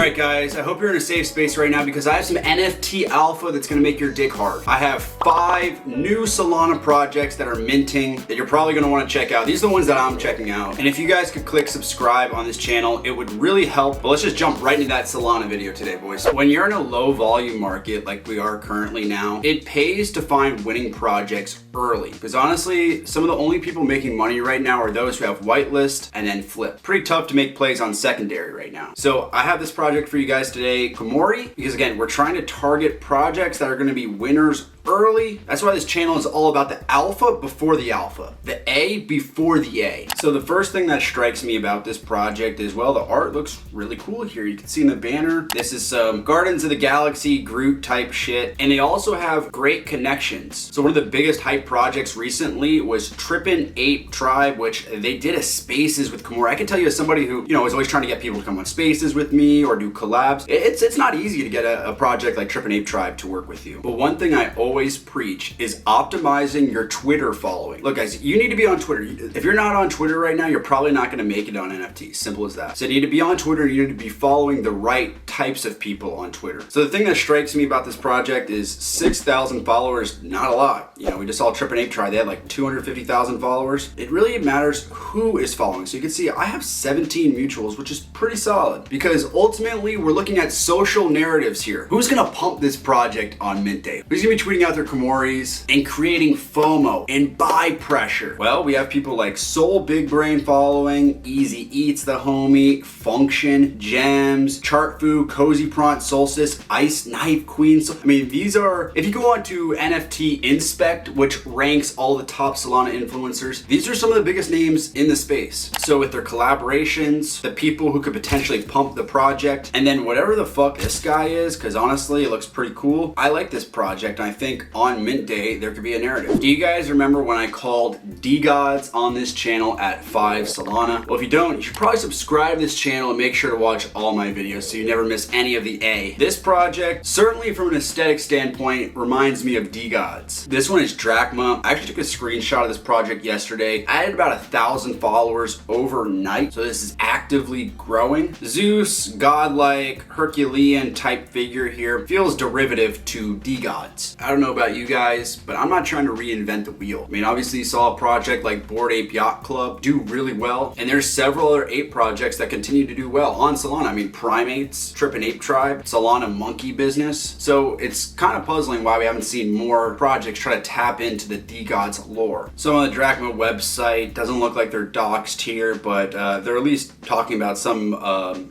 Alright guys, I hope you're in a safe space right now because I have some NFT alpha that's going to make your dick hard. I have 5 new Solana projects that are minting that you're probably going to want to check out. These are the ones that I'm checking out. And if you guys could click subscribe on this channel, it would really help. But let's just jump right into that Solana video today, boys. When you're in a low volume market like we are currently now, it pays to find winning projects early. Because honestly, some of the only people making money right now are those who have whitelist and then flip. Pretty tough to make plays on secondary right now. So I have this project for you guys today, Komori, because again, we're trying to target projects that are going to be winners early. That's why this channel is all about the alpha before the alpha, the A before the A. So the first thing that strikes me about this project is, well, the art looks really cool here. You can see in the banner, this is some Guardians of the Galaxy Groot type shit. And they also have great connections. So one of the biggest hype projects recently was Trippin' Ape Tribe, which they did a spaces with Komori. I can tell you as somebody who, is always trying to get people to come on spaces with me or do collabs. It's not easy to get a project like Trippin' Ape Tribe to work with you. But one thing I always preach is optimizing your Twitter following. Look guys, you need to be on Twitter. If you're not on Twitter right now, you're probably not going to make it on NFTs. Simple as that. So you need to be on Twitter. You need to be following the right types of people on Twitter. So the thing that strikes me about this project is 6,000 followers, not a lot. We just saw Trippin' Ape Tribe. They had like 250,000 followers. It really matters who is following. So you can see I have 17 mutuals, which is pretty solid because ultimately we're looking at social narratives here. Who's going to pump this project on mint day? Who's going to be tweeting out their Komoris and creating FOMO and buy pressure? Well, we have people like Soul Big Brain following, Easy Eats the homie, Function, Gems, Chartfu, Cozy Pront, Solstice, Ice Knife Queen. So, these are, if you go on to NFT Inspect, which ranks all the top Solana influencers, these are some of the biggest names in the space. So with their collaborations, the people who could potentially pump the project, and then whatever the fuck this guy is, because honestly, it looks pretty cool. I like this project, and I think on mint day, there could be a narrative. Do you guys remember when I called D-Gods on this channel at 5 Solana? Well, if you don't, you should probably subscribe to this channel and make sure to watch all my videos so you never miss any of the A. This project, certainly from an aesthetic standpoint, reminds me of D-Gods. This one is Drachma. I actually took a screenshot of this project yesterday. I had about 1,000 followers overnight, so this is actively growing. Zeus, godlike, Herculean type figure here, feels derivative to D-Gods. I don't know about you guys, but I'm not trying to reinvent the wheel. Obviously you saw a project like Bored Ape Yacht Club do really well, and there's several other ape projects that continue to do well on Solana. Primates, Trippin' Ape Tribe, Solana Monkey Business. So it's kind of puzzling why we haven't seen more projects try to tap into the D-Gods lore. So on the Drachma website, doesn't look like they're doxed here, but they're at least talking about some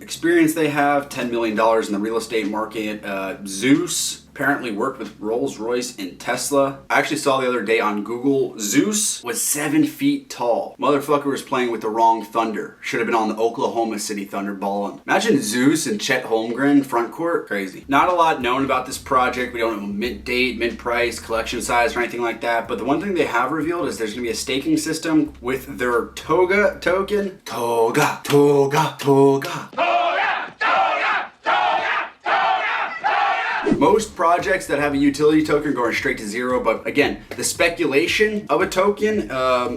experience they have, $10 million in the real estate market. Zeus apparently worked with Rolls-Royce and Tesla. I actually saw the other day on Google, Zeus was 7 feet tall. Motherfucker was playing with the wrong Thunder. Should have been on the Oklahoma City Thunder balling. Imagine Zeus and Chet Holmgren front court. Crazy. Not a lot known about this project. We don't know mint date, mint price, collection size, or anything like that. But the one thing they have revealed is there's gonna be a staking system with their Toga token. Toga, Toga, Toga. Most projects that have a utility token are going straight to zero, but again, the speculation of a token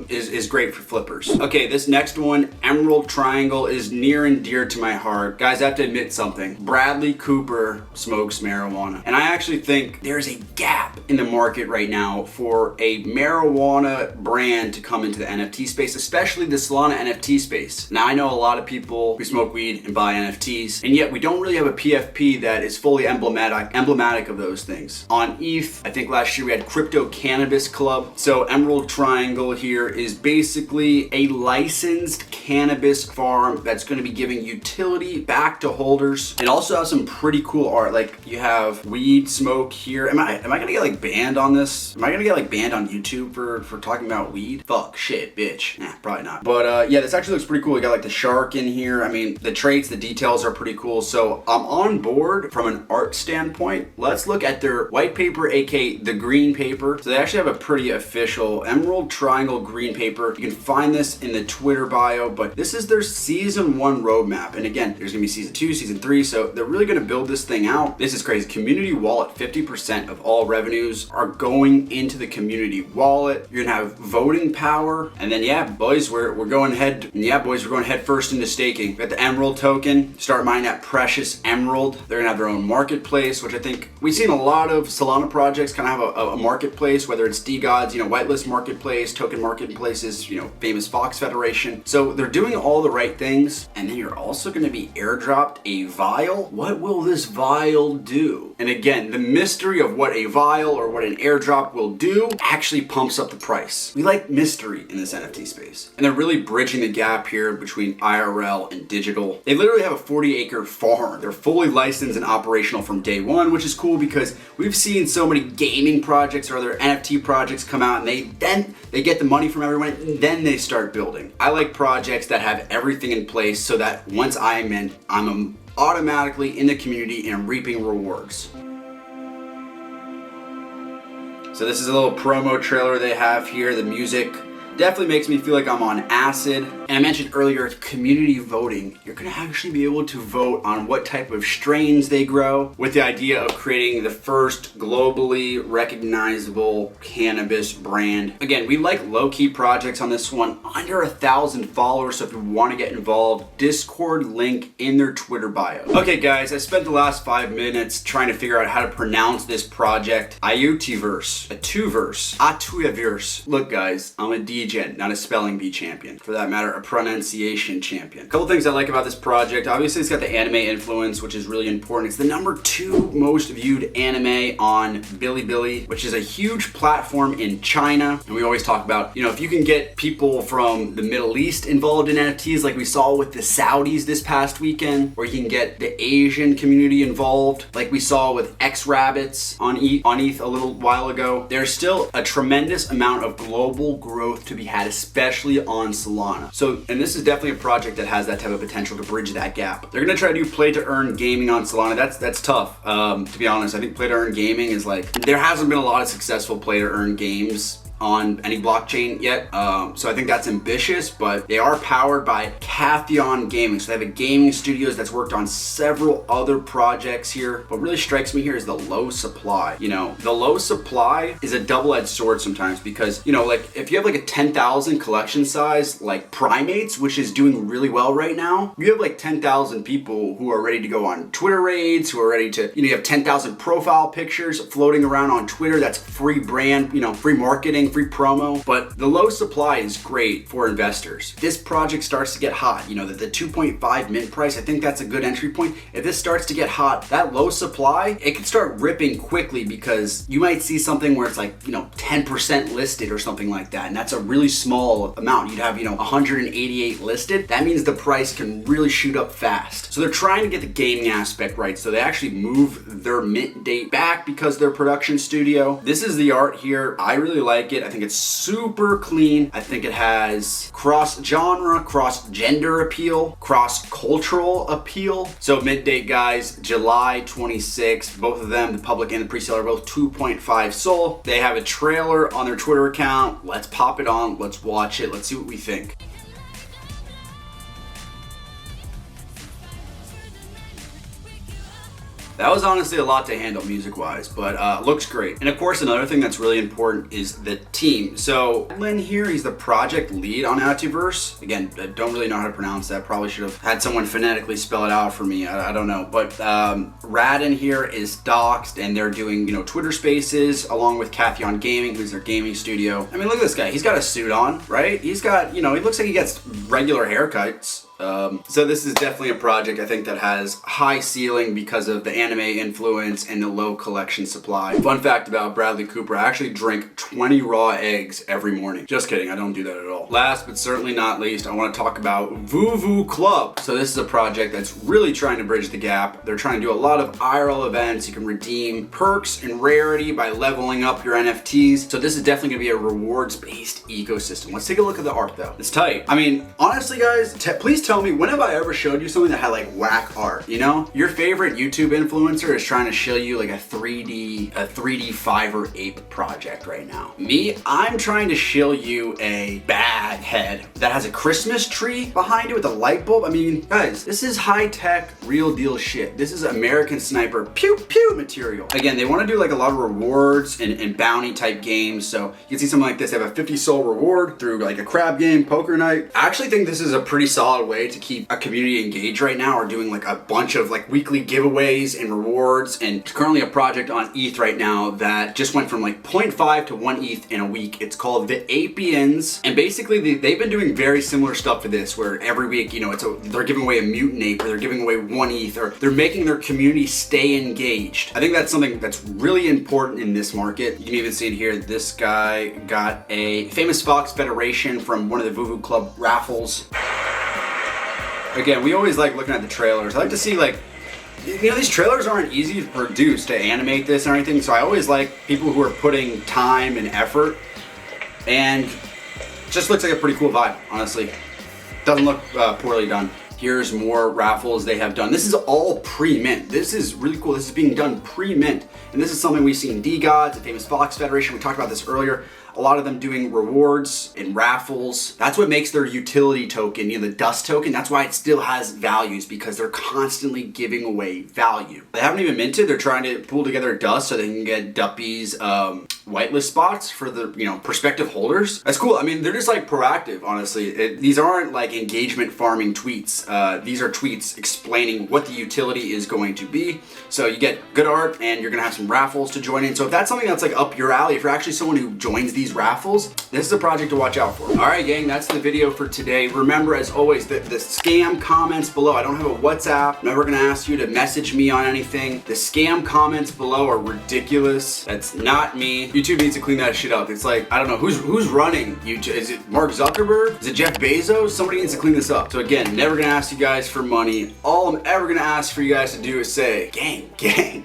is great for flippers. Okay, this next one, Emerald Triangle, is near and dear to my heart. Guys, I have to admit something. Bradley Cooper smokes marijuana. And I actually think there's a gap in the market right now for a marijuana brand to come into the NFT space, especially the Solana NFT space. Now, I know a lot of people who smoke weed and buy NFTs, and yet we don't really have a PFP that is fully emblematic of those things. On ETH, I think last year we had Crypto Cannabis Club. So Emerald Triangle here is basically a licensed cannabis farm that's going to be giving utility back to holders. It also has some pretty cool art. Like you have weed smoke here. Am I gonna get like banned on this? Am I gonna get like banned on YouTube for talking about weed? Fuck, shit, bitch. Nah, probably not. But yeah, this actually looks pretty cool. We got like the shark in here. The traits, the details are pretty cool. So I'm on board from an art standpoint. point, let's look at their white paper, aka the green paper. So they actually have a pretty official emerald triangle green paper. You can find this in the Twitter bio, but this is their season 1 roadmap. And again, there's gonna be season 2, season 3, so they're really gonna build this thing out. This is crazy. Community wallet, 50% of all revenues are going into the community wallet. You're gonna have voting power, and then yeah, boys, we're going head. Yeah, boys, we're going head first into staking. We got the emerald token. Start mining that precious emerald. They're gonna have their own marketplace, which I think we've seen a lot of Solana projects kind of have a marketplace, whether it's DeGods, whitelist marketplace, token marketplaces, famous Fox Federation. So they're doing all the right things, and then you're also going to be airdropped a vial. What will this vial do? And again, the mystery of what a vial or what an airdrop will do actually pumps up the price. We like mystery in this NFT space, and they're really bridging the gap here between IRL and digital. They literally have a 40-acre farm. They're fully licensed and operational from day one, which is cool because we've seen so many gaming projects or other NFT projects come out, and they get the money from everyone, and then they start building. I like projects that have everything in place so that once I'm in, I'm automatically in the community and reaping rewards. So this is a little promo trailer they have here. The music definitely makes me feel like I'm on acid. And I mentioned earlier, community voting. You're gonna actually be able to vote on what type of strains they grow, with the idea of creating the first globally recognizable cannabis brand. Again, we like low-key projects on this one, under 1,000 followers, so if you wanna get involved, Discord link in their Twitter bio. Okay guys, I spent the last 5 minutes trying to figure out how to pronounce this project. Iutverse, Iutverse. Look guys, I'm a DJ, not a spelling bee champion. For that matter, a pronunciation champion. A couple things I like about this project. Obviously, it's got the anime influence, which is really important. It's the #2 most viewed anime on Bilibili, which is a huge platform in China. And we always talk about, if you can get people from the Middle East involved in NFTs, like we saw with the Saudis this past weekend, or you can get the Asian community involved, like we saw with X-Rabbits on ETH a little while ago. There's still a tremendous amount of global growth to be had, especially on Solana. So, and this is definitely a project that has that type of potential to bridge that gap. They're gonna try to do play to earn gaming on Solana. That's tough. To be honest, I think play to earn gaming is there hasn't been a lot of successful play to earn games on any blockchain yet. So I think that's ambitious, but they are powered by Kathion Gaming. So they have a gaming studios that's worked on several other projects here. What really strikes me here is the low supply. The low supply is a double-edged sword sometimes because, if you have a 10,000 collection size, like Primates, which is doing really well right now, you have 10,000 people who are ready to go on Twitter raids, who are ready to, you have 10,000 profile pictures floating around on Twitter. That's free brand, free marketing, free promo. But the low supply is great for investors. This project starts to get hot, the 2.5 mint price, I think that's a good entry point. If this starts to get hot, that low supply, it can start ripping quickly because you might see something where it's 10% listed or something like that, and that's a really small amount. You'd have 188 listed. That means the price can really shoot up fast. So they're trying to get the gaming aspect right, so they actually move their mint date back because their production studio. This is the art here. I really like it. I think it's super clean. I think it has cross-genre, cross-gender appeal, cross-cultural appeal. So mint date, guys, July 26th. Both of them, the public and the pre-sale, are both 2.5 SOL. They have a trailer on their Twitter account. Let's pop it on. Let's watch it. Let's see what we think. That was honestly a lot to handle music-wise, but looks great. And of course, another thing that's really important is the team. So Lynn here, he's the project lead on Iutverse. Again, I don't really know how to pronounce that. Probably should have had someone phonetically spell it out for me. I don't know. But Radin here is doxed, and they're doing Twitter Spaces along with Kathion Gaming, who's their gaming studio. I mean, look at this guy. He's got a suit on, right? He's got he looks like he gets regular haircuts. So this is definitely a project I think that has high ceiling because of the anime influence and the low collection supply. Fun fact about Bradley Cooper, I actually drink 20 raw eggs every morning. Just kidding, I don't do that at all. Last but certainly not least, I want to talk about Voovoo Club. So this is a project that's really trying to bridge the gap. They're trying to do a lot of IRL events. You can redeem perks and rarity by leveling up your NFTs. So this is definitely going to be a rewards-based ecosystem. Let's take a look at the art though. It's tight. I mean, honestly guys, please tell me, when have I ever showed you something that had like whack art, you know? Your favorite YouTube influencer is trying to show you like a 3D Fiverr ape project right now. Me, I'm trying to show you a bag head that has a Christmas tree behind it with a light bulb. I mean, guys, this is high-tech, real deal shit. This is American Sniper pew pew material. Again, they want to do like a lot of rewards and bounty type games. So you can see something like this. They have a 50 soul reward through like a crab game, poker night. I actually think this is a pretty solid way to keep a community engaged right now. We're doing like a bunch of like weekly giveaways and rewards, and it's currently a project on ETH right now that just went from like 0.5 to 1 ETH in a week. It's called the Apians, and basically they've been doing very similar stuff to this, where every week, you know, they're giving away a mutant ape, or they're giving away 1 ETH, or they're making their community stay engaged. I think that's something that's really important in this market. You can even see it here. This guy got a Famous Fox Federation from one of the Voovoo Club raffles. Again, we always like looking at the trailers. I like to see, like, you know, these trailers aren't easy to produce, to animate this or anything, so I always like people who are putting time and effort, and it just looks like a pretty cool vibe, honestly. Doesn't look poorly done. Here's more raffles they have done. This is all pre-mint. This is really cool. This is being done pre-mint, and this is something we've seen D-Gods, the Famous Fox Federation, we talked about this earlier. A lot of them doing rewards and raffles. That's what makes their utility token, you know, the dust token. That's why it still has values, because they're constantly giving away value. They haven't even minted. They're trying to pull together dust so they can get Duppy's whitelist spots for the, you know, prospective holders. That's cool. I mean, they're just like proactive, honestly. These aren't like engagement farming tweets. These are tweets explaining what the utility is going to be. So you get good art, and you're gonna have some raffles to join in. So if that's something that's like up your alley, if you're actually someone who joins these raffles, this is a project to watch out for. All right, gang, that's the video for today. Remember, as always, the scam comments below. I don't have a WhatsApp. I'm never gonna ask you to message me on anything. The scam comments below are ridiculous. That's not me. YouTube needs to clean that shit up. It's like, I don't know, who's running YouTube? Is it Mark Zuckerberg? Is it Jeff Bezos? Somebody needs to clean this up. So again, never gonna ask you guys for money. All I'm ever gonna ask for you guys to do is say, gang, gang.